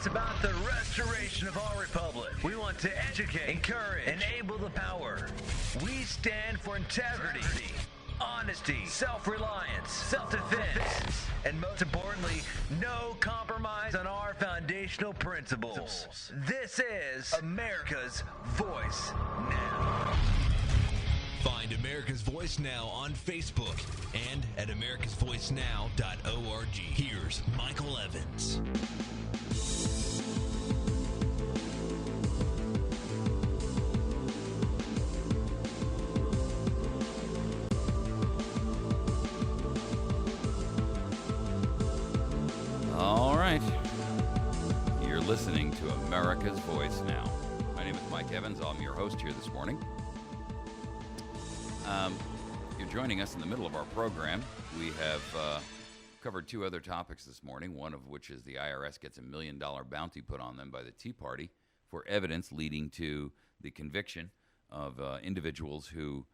about the restoration of our republic. We want to educate, encourage, enable the power. We stand for integrity, honesty, self-reliance, self-defense, and most importantly, no compromise on our foundational principles. This is America's Voice Now. Find America's Voice Now on Facebook and at americasvoicenow.org. Here's Michael Evans. All right. You're listening to America's Voice Now. My name is Mike Evans. I'm your host here this morning. You're joining us in the middle of our program. We have covered two other topics this morning, one of which is the IRS gets $1 million bounty put on them by the Tea Party for evidence leading to the conviction of individuals who,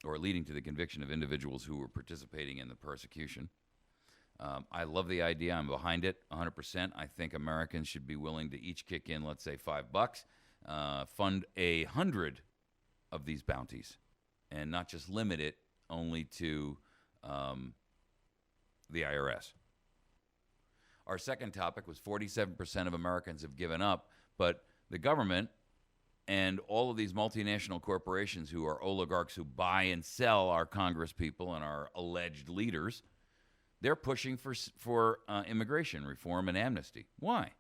or leading to the conviction of individuals who were participating in the persecution. I love the idea. I'm behind it 100%. I think Americans should be willing to each kick in, let's say, $5, fund 100 of these bounties, and not just limit it only to the IRS. Our second topic was 47% of Americans have given up, but the government and all of these multinational corporations who are oligarchs who buy and sell our Congress people and our alleged leaders, they're pushing for immigration reform and amnesty. Why?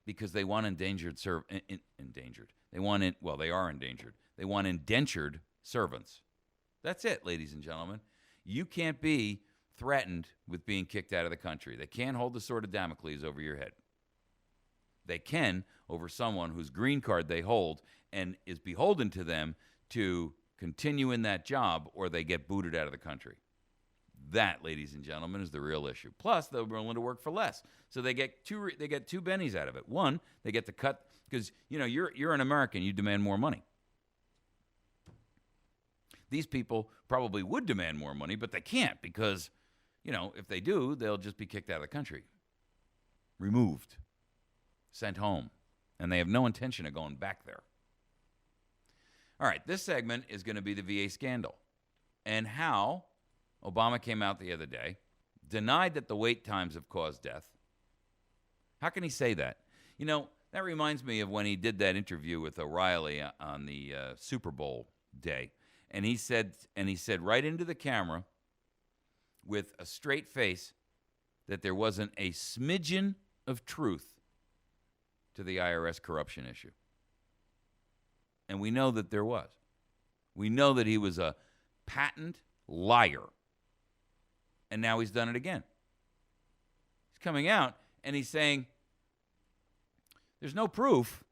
Because they want endangered. They want they are endangered. They want indentured servants. That's it, ladies and gentlemen. You can't be threatened with being kicked out of the country. They can't hold the sword of Damocles over your head. They can over someone whose green card they hold and is beholden to them to continue in that job, or they get booted out of the country. That, ladies and gentlemen, is the real issue. Plus, they're willing to work for less, so they get two bennies out of it. One, they get to cut because you're an American. You demand more money. These people probably would demand more money, but they can't because, if they do, they'll just be kicked out of the country, removed, sent home, and they have no intention of going back there. All right, this segment is going to be the VA scandal and how Obama came out the other day, denied that the wait times have caused death. How can he say that? That reminds me of when he did that interview with O'Reilly on the Super Bowl day. And he said right into the camera with a straight face that there wasn't a smidgen of truth to the IRS corruption issue. And we know that there was. We know that he was a patent liar. And now he's done it again. He's coming out and he's saying there's no proof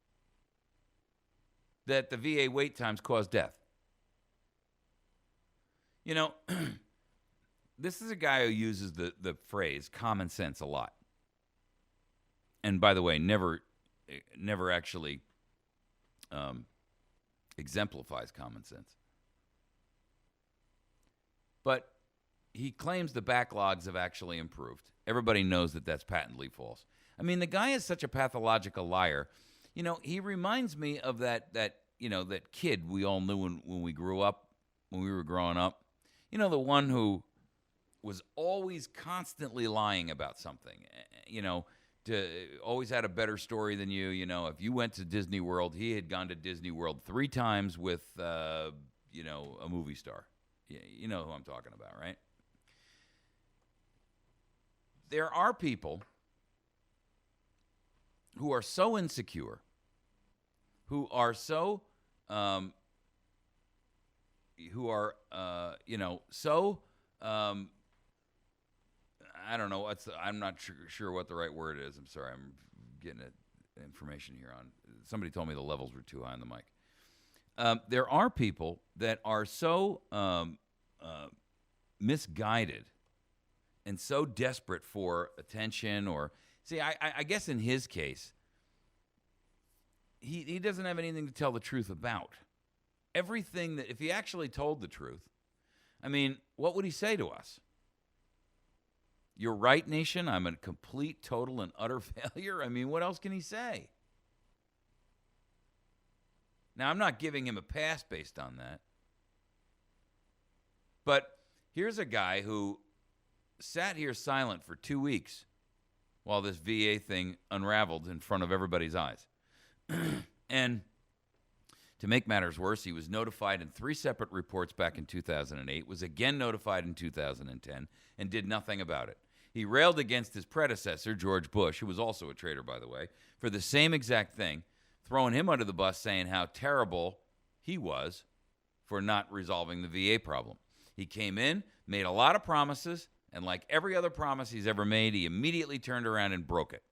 that the VA wait times cause death. This is a guy who uses the phrase common sense a lot. And by the way, never actually exemplifies common sense. But he claims the backlogs have actually improved. Everybody knows that that's patently false. I mean, the guy is such a pathological liar. He reminds me of that kid we all knew when we grew up, when we were growing up. The one who was always constantly lying about something. Always had a better story than you. If you went to Disney World, he had gone to Disney World 3 times with, a movie star. You know who I'm talking about, right? There are people who are so insecure, who are so, I don't know. I'm not sure what the right word is. I'm sorry. I'm getting information here on. Somebody told me the levels were too high on the mic. There are people that are so misguided and so desperate for attention, or see, I guess in his case, he doesn't have anything to tell the truth about. Everything that, if he actually told the truth, I mean, what would he say to us? You're right, nation. I'm a complete, total, and utter failure. I mean, what else can he say? Now, I'm not giving him a pass based on that. But here's a guy who sat here silent for 2 weeks while this VA thing unraveled in front of everybody's eyes. And to make matters worse, he was notified in 3 separate reports back in 2008, was again notified in 2010, and did nothing about it. He railed against his predecessor, George Bush, who was also a traitor, by the way, for the same exact thing, throwing him under the bus, saying how terrible he was for not resolving the VA problem. He came in, made a lot of promises, and like every other promise he's ever made, he immediately turned around and broke it.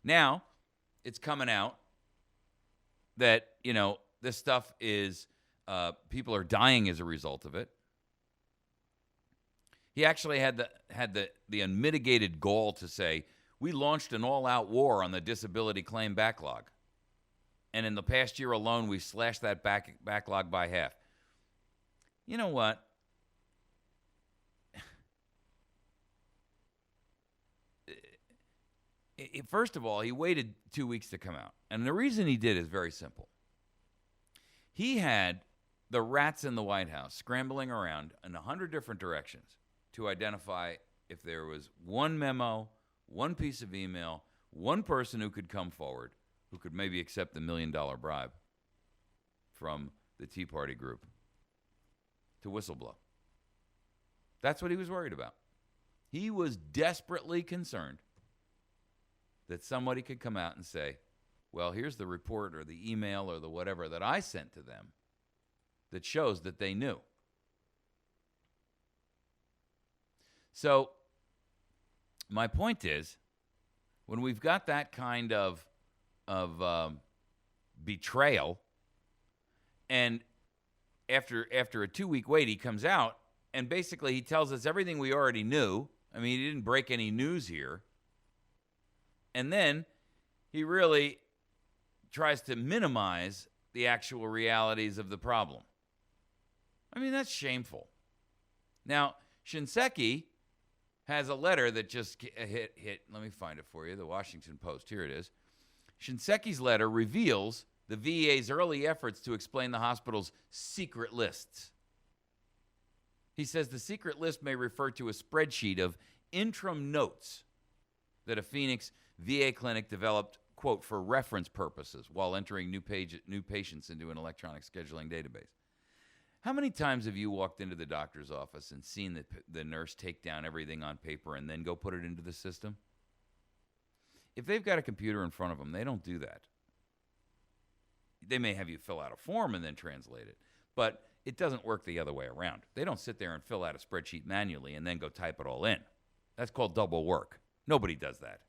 Now, it's coming out that, this stuff is, people are dying as a result of it. He actually had the unmitigated gall to say, we launched an all-out war on the disability claim backlog. And in the past year alone, we slashed that backlog by half. You know what? First of all, he waited 2 weeks to come out. And the reason he did is very simple. He had the rats in the White House scrambling around in 100 different directions to identify if there was one memo, one piece of email, one person who could come forward, who could maybe accept the $1 million bribe from the Tea Party group to whistleblow. That's what he was worried about. He was desperately concerned that somebody could come out and say, well, here's the report or the email or the whatever that I sent to them that shows that they knew. So my point is, when we've got that kind of betrayal, and after a 2-week wait, he comes out, and basically he tells us everything we already knew. I mean, he didn't break any news here. And then he really tries to minimize the actual realities of the problem. I mean, that's shameful. Now, Shinseki has a letter that just hit. Let me find it for you. The Washington Post. Here it is. Shinseki's letter reveals the VA's early efforts to explain the hospital's secret lists. He says the secret list may refer to a spreadsheet of interim notes that a Phoenix VA clinic developed, quote, for reference purposes while entering new patients into an electronic scheduling database. How many times have you walked into the doctor's office and seen the nurse take down everything on paper and then go put it into the system? If they've got a computer in front of them, they don't do that. They may have you fill out a form and then translate it, but it doesn't work the other way around. They don't sit there and fill out a spreadsheet manually and then go type it all in. That's called double work. Nobody does that.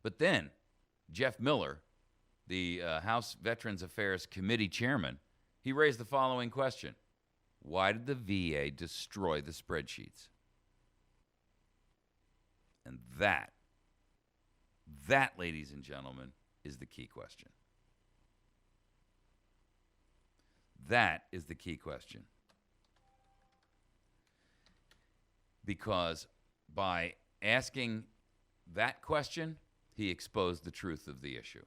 But then, Jeff Miller, the House Veterans Affairs Committee chairman, he raised the following question. Why did the VA destroy the spreadsheets? And that, ladies and gentlemen, is the key question. That is the key question. Because by asking that question, he exposed the truth of the issue.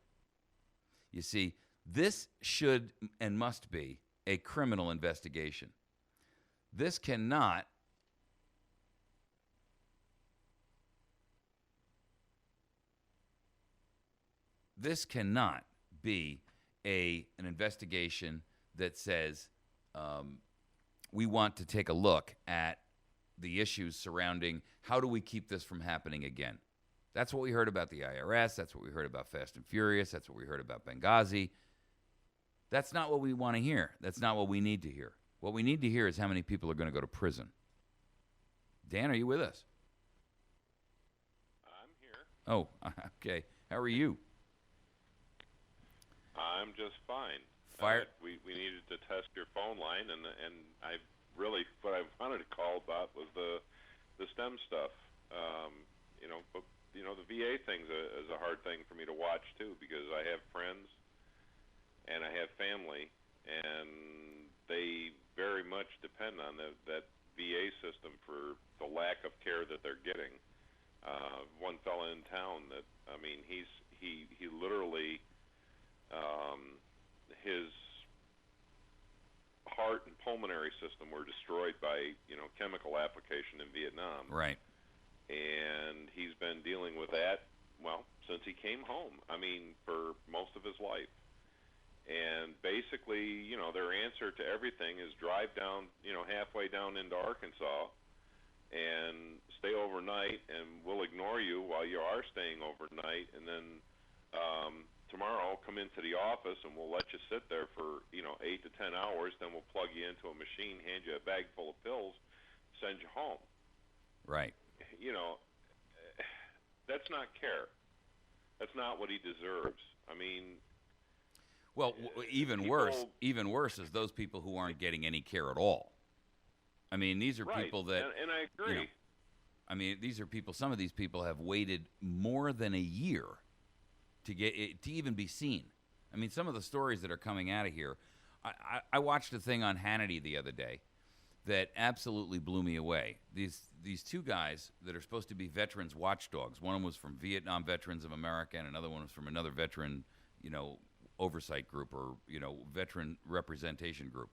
You see, this should and must be a criminal investigation. This cannot be an investigation that says we want to take a look at the issues surrounding how do we keep this from happening again. That's what we heard about the IRS. That's what we heard about Fast and Furious. That's what we heard about Benghazi. That's not what we want to hear. That's not what we need to hear. What we need to hear is how many people are going to go to prison. Dan, are you with us? I'm here. Oh, okay. How are you? I'm just fine. Fire. We needed to test your phone line, and I really what I wanted to call about was the STEM stuff. But the VA thing is a hard thing for me to watch too, because I have friends and I have family, and they very much depend on that VA system for the lack of care that they're getting. One fella in town that, I mean, he literally, his heart and pulmonary system were destroyed by, chemical application in Vietnam. Right. And he's been dealing with that, well, since he came home. I mean, for most of his life. And basically, their answer to everything is drive down, halfway down into Arkansas and stay overnight, and we'll ignore you while you are staying overnight. And then tomorrow I'll come into the office and we'll let you sit there for, 8 to 10 hours. Then we'll plug you into a machine, hand you a bag full of pills, send you home. Right. That's not care. That's not what he deserves. I mean... Well, even worse is those people who aren't getting any care at all. I mean, these are people that... And I agree. I mean, these are people, some of these people have waited more than a year to even be seen. I mean, some of the stories that are coming out of here, I watched a thing on Hannity the other day that absolutely blew me away. These two guys that are supposed to be veterans watchdogs, one of them was from Vietnam Veterans of America and another one was from another veteran, oversight group or, veteran representation group.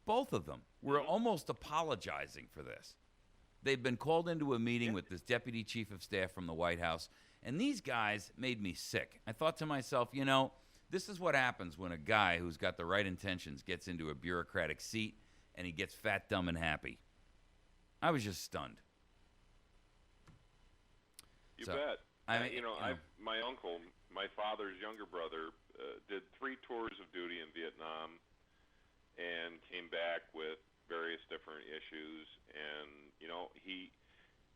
Both of them were almost apologizing for this. They've been called into a meeting with this deputy chief of staff from the White House, and these guys made me sick. I thought to myself, this is what happens when a guy who's got the right intentions gets into a bureaucratic seat and he gets fat, dumb, and happy. I was just stunned. You bet. My uncle, my father's younger brother, did 3 tours of duty in Vietnam and came back with various different issues. And,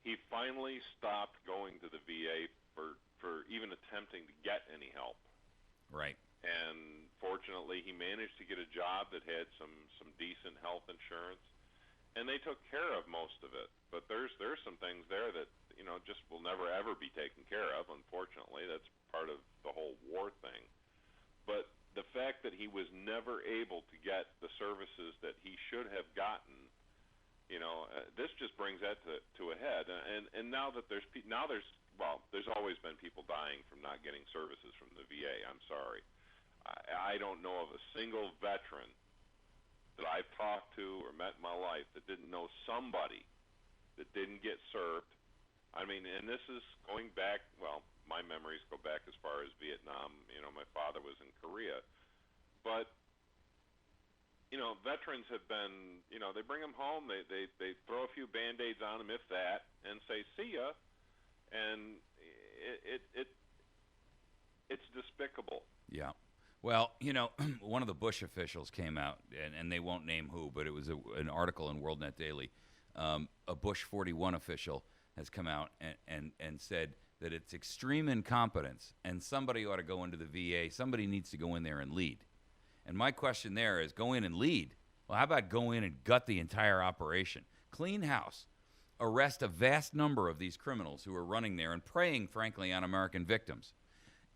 he finally stopped going to the VA for even attempting to get any help. Right. And fortunately, he managed to get a job that had some decent health insurance, and they took care of most of it. But there's some things there that, just will never, ever be taken care of, unfortunately. That's part of the whole war thing. But the fact that he was never able to get the services that he should have gotten, this just brings that to a head. And now that there's always been people dying from not getting services from the VA. I'm sorry. I don't know of a single veteran that I've talked to or met in my life that didn't know somebody that didn't get served. I mean, and this is going back, well, my memories go back as far as Vietnam. My father was in Korea. But, veterans have been, they bring them home, they throw a few Band-Aids on them, if that, and say, see ya. And it's despicable. Yeah. Well, one of the Bush officials came out, and they won't name who, but it was an article in WorldNet Daily. A Bush 41 official has come out and said that it's extreme incompetence, and somebody ought to go into the VA. Somebody needs to go in there and lead. And my question there is, go in and lead. Well, how about go in and gut the entire operation? Clean house. Arrest a vast number of these criminals who are running there and preying, frankly, on American victims.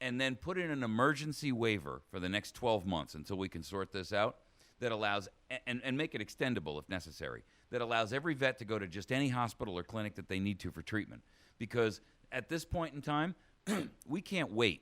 And then put in an emergency waiver for the next 12 months until we can sort this out that allows, and make it extendable if necessary, that allows every vet to go to just any hospital or clinic that they need to for treatment. Because at this point in time, we can't wait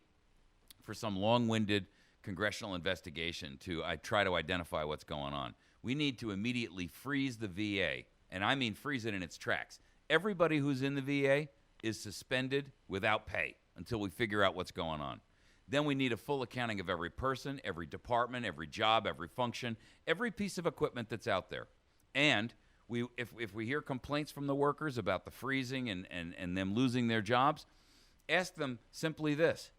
for some long-winded congressional investigation to try to identify what's going on. We need to immediately freeze the VA, and I mean freeze it in its tracks. Everybody who's in the VA is suspended without pay until we figure out what's going on. Then we need a full accounting of every person, every department, every job, every function, every piece of equipment that's out there. And if we hear complaints from the workers about the freezing and them losing their jobs, ask them simply this: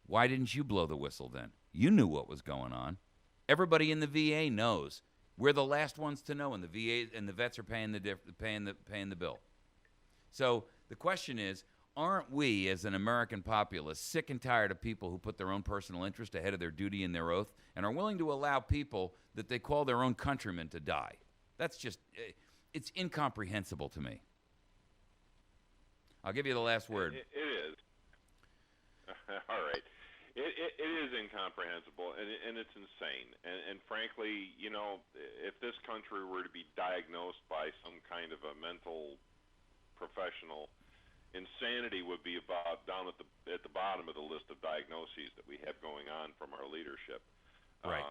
why didn't you blow the whistle then? You knew what was going on. Everybody in the VA knows. We're the last ones to know, and the VA and the vets are paying the bill. So the question is, aren't we, as an American populace, sick and tired of people who put their own personal interest ahead of their duty and their oath and are willing to allow people that they call their own countrymen to die? That's just, it's incomprehensible to me. I'll give you the last word. It is. All right. It is incomprehensible, and it's insane. And frankly, if this country were to be diagnosed by some kind of a mental professional, insanity would be about down at the bottom of the list of diagnoses that we have going on from our leadership. Right.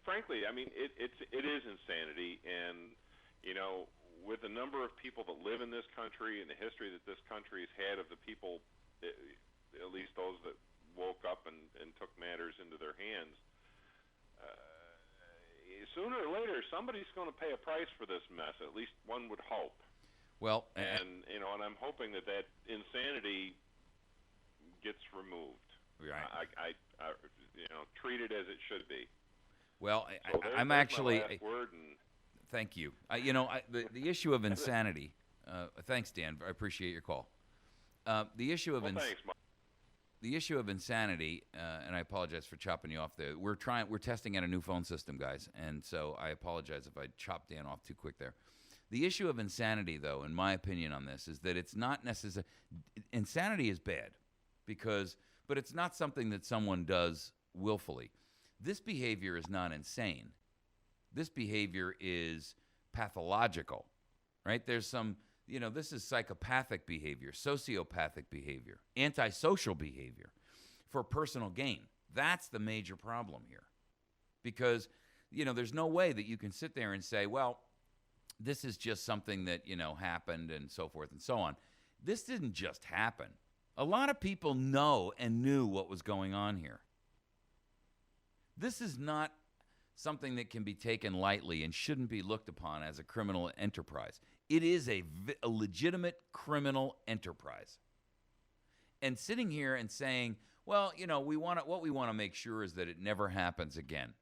Frankly, I mean, it is insanity, and with the number of people that live in this country and the history that this country has had of the people, at least those that woke up and took matters into their hands, sooner or later somebody's going to pay a price for this mess. At least one would hope. Well, and I'm hoping that insanity gets removed. Right. I treat it as it should be. Well, So I'm there's actually. my last word, and Thank you. The issue of insanity. Thanks, Dan. I appreciate your call. The issue of thanks, Mike. The issue of insanity, and I apologize for chopping you off there. We're testing out a new phone system, guys, and so I apologize if I chopped Dan off too quick there. The issue of insanity, though, in my opinion on this, is that it's not necessary. Insanity is bad, but it's not something that someone does willfully. This behavior is not insane. This behavior is pathological, right? There's some, this is psychopathic behavior, sociopathic behavior, antisocial behavior for personal gain. That's the major problem here. Because, there's no way that you can sit there and say, well, this is just something that, happened and so forth and so on. This didn't just happen. A lot of people know and knew what was going on here. This is not something that can be taken lightly and shouldn't be looked upon as a criminal enterprise. It is a legitimate criminal enterprise. And sitting here and saying, well, what we want to make sure is that it never happens again.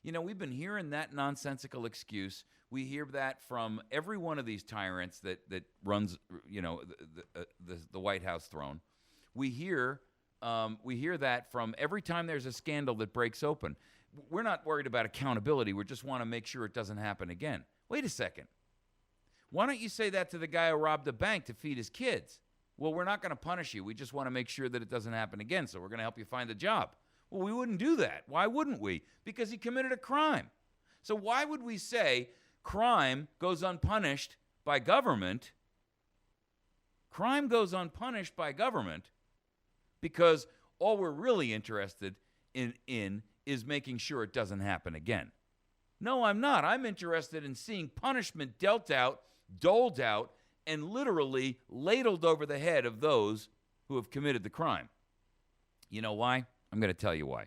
We've been hearing that nonsensical excuse. We hear that from every one of these tyrants that runs, the White House throne. We hear that from every time there's a scandal that breaks open. We're not worried about accountability. We just want to make sure it doesn't happen again. Wait a second. Why don't you say that to the guy who robbed a bank to feed his kids? Well, we're not going to punish you. We just want to make sure that it doesn't happen again, so we're going to help you find a job. Well, we wouldn't do that. Why wouldn't we? Because he committed a crime. So why would we say crime goes unpunished by government? Crime goes unpunished by government because all we're really interested in is making sure it doesn't happen again. No, I'm not. I'm interested in seeing punishment dealt out, doled out, and literally ladled over the head of those who have committed the crime. You know why? I'm going to tell you why.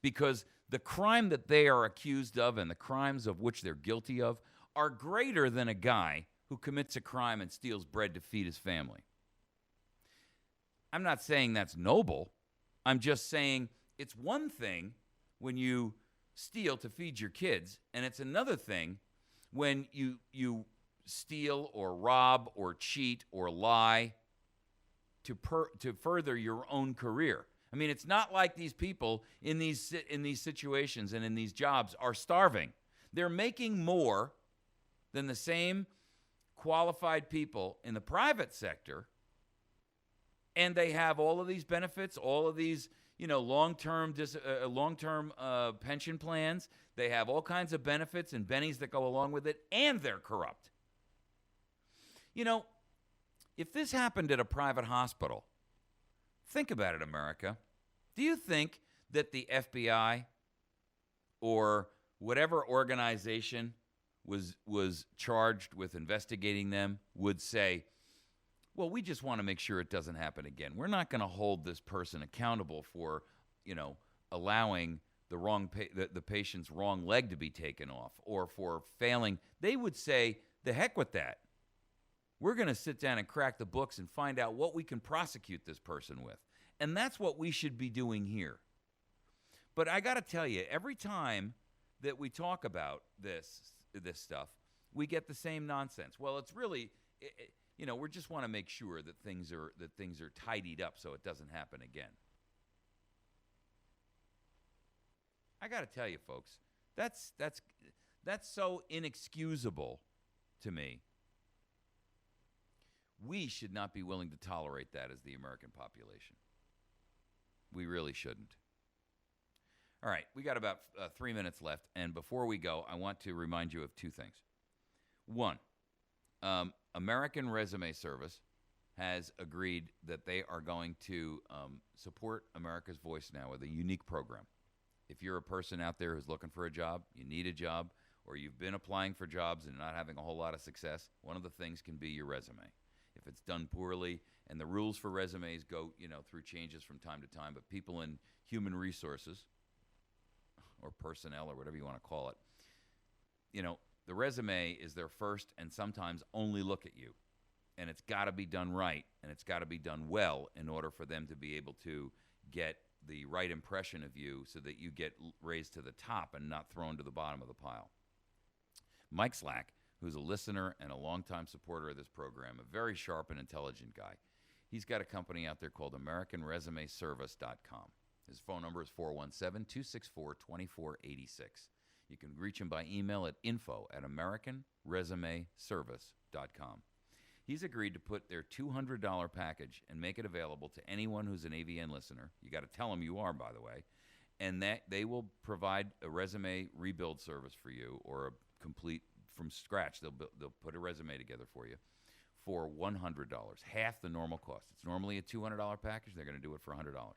Because the crime that they are accused of and the crimes of which they're guilty of are greater than a guy who commits a crime and steals bread to feed his family. I'm not saying that's noble. I'm just saying it's one thing when you steal to feed your kids, and it's another thing when you steal or rob or cheat or lie to further your own career. I mean, it's not like these people in these situations and in these jobs are starving. They're making more than the same qualified people in the private sector, and they have all of these benefits, all of these long-term pension plans. They have all kinds of benefits and bennies that go along with it, and they're corrupt. If this happened at a private hospital, think about it, America. Do you think that the FBI or whatever organization was charged with investigating them would say, well, we just want to make sure it doesn't happen again. We're not going to hold this person accountable for, allowing the patient's wrong leg to be taken off or for failing. They would say, the heck with that. We're going to sit down and crack the books and find out what we can prosecute this person with. And that's what we should be doing here. But I got to tell you, every time that we talk about this stuff, we get the same nonsense. Well, it's really, we just want to make sure that things are tidied up so it doesn't happen again. I got to tell you, folks, that's so inexcusable to me. We should not be willing to tolerate that as the American population. We really shouldn't. All right, we got about 3 minutes left, and before we go, I want to remind you of two things. One, American Resume Service has agreed that they are going to support America's Voice Now with a unique program. If you're a person out there who's looking for a job, you need a job, or you've been applying for jobs and not having a whole lot of success, one of the things can be your resume. If it's done poorly, and the rules for resumes go, through changes from time to time, but people in human resources or personnel or whatever you want to call it, the resume is their first and sometimes only look at you. And it's got to be done right, and it's got to be done well in order for them to be able to get the right impression of you so that you get raised to the top and not thrown to the bottom of the pile. Mike Slack, who's a listener and a longtime supporter of this program, a very sharp and intelligent guy, he's got a company out there called AmericanResumeService.com. His phone number is 417-264-2486. You can reach him by email at info@AmericanResumeService.com. He's agreed to put their $200 package and make it available to anyone who's an AVN listener. You got to tell them you are, by the way. And that they will provide a resume rebuild service for you, or a complete from scratch. They'll put a resume together for you for $100, half the normal cost. It's normally a $200 package. They're going to do it for $100.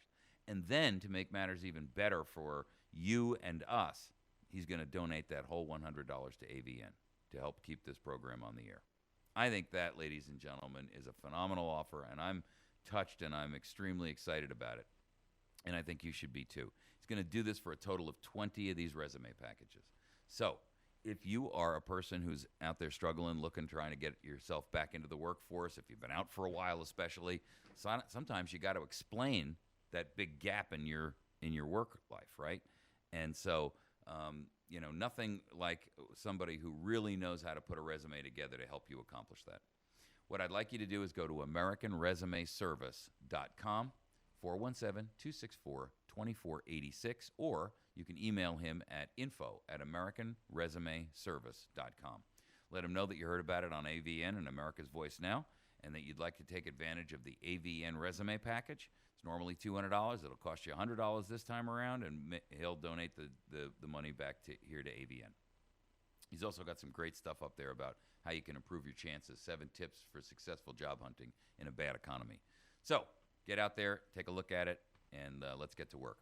And then, to make matters even better for you and us, he's going to donate that whole $100 to AVN to help keep this program on the air. I think that, ladies and gentlemen, is a phenomenal offer, and I'm touched and I'm extremely excited about it. And I think you should be too. He's going to do this for a total of 20 of these resume packages. So if you are a person who's out there struggling, trying to get yourself back into the workforce, if you've been out for a while especially, sometimes you got to explain that big gap in your work life, right? And so nothing like somebody who really knows how to put a resume together to help you accomplish that. What I'd like you to do is go to AmericanResumeService.com, 417-264-2486, or you can email him at info@AmericanResumeService.com. Let him know that you heard about it on AVN and America's Voice Now, and that you'd like to take advantage of the AVN resume package. It's normally $200. It'll cost you $100 this time around, and he'll donate the money back here to AVN. He's also got some great stuff up there about how you can improve your chances, 7 tips for successful job hunting in a bad economy. So get out there, take a look at it, and let's get to work.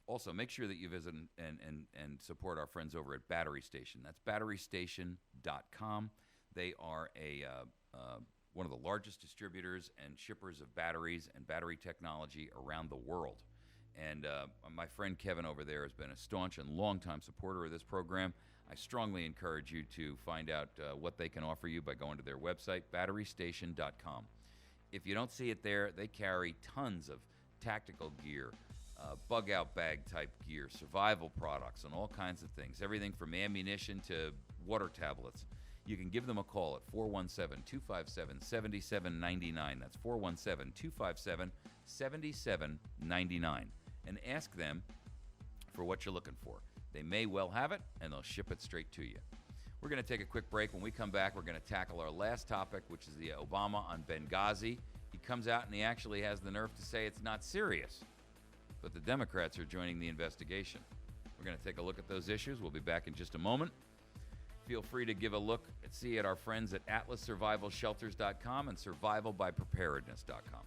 Also, make sure that you visit and support our friends over at Battery Station. That's batterystation.com. They are one of the largest distributors and shippers of batteries and battery technology around the world. And my friend Kevin over there has been a staunch and longtime supporter of this program. I strongly encourage you to find out what they can offer you by going to their website, batterystation.com. If you don't see it there, they carry tons of tactical gear, bug-out bag type gear, survival products, and all kinds of things. Everything from ammunition to water tablets. You can give them a call at 417-257-7799. That's 417-257-7799. And ask them for what you're looking for. They may well have it, and they'll ship it straight to you. We're going to take a quick break. When we come back, we're going to tackle our last topic, which is the Obama on Benghazi. He comes out and he actually has the nerve to say it's not serious. But the Democrats are joining the investigation. We're going to take a look at those issues. We'll be back in just a moment. Feel free to give a look at our friends at AtlasSurvivalShelters.com and SurvivalByPreparedness.com.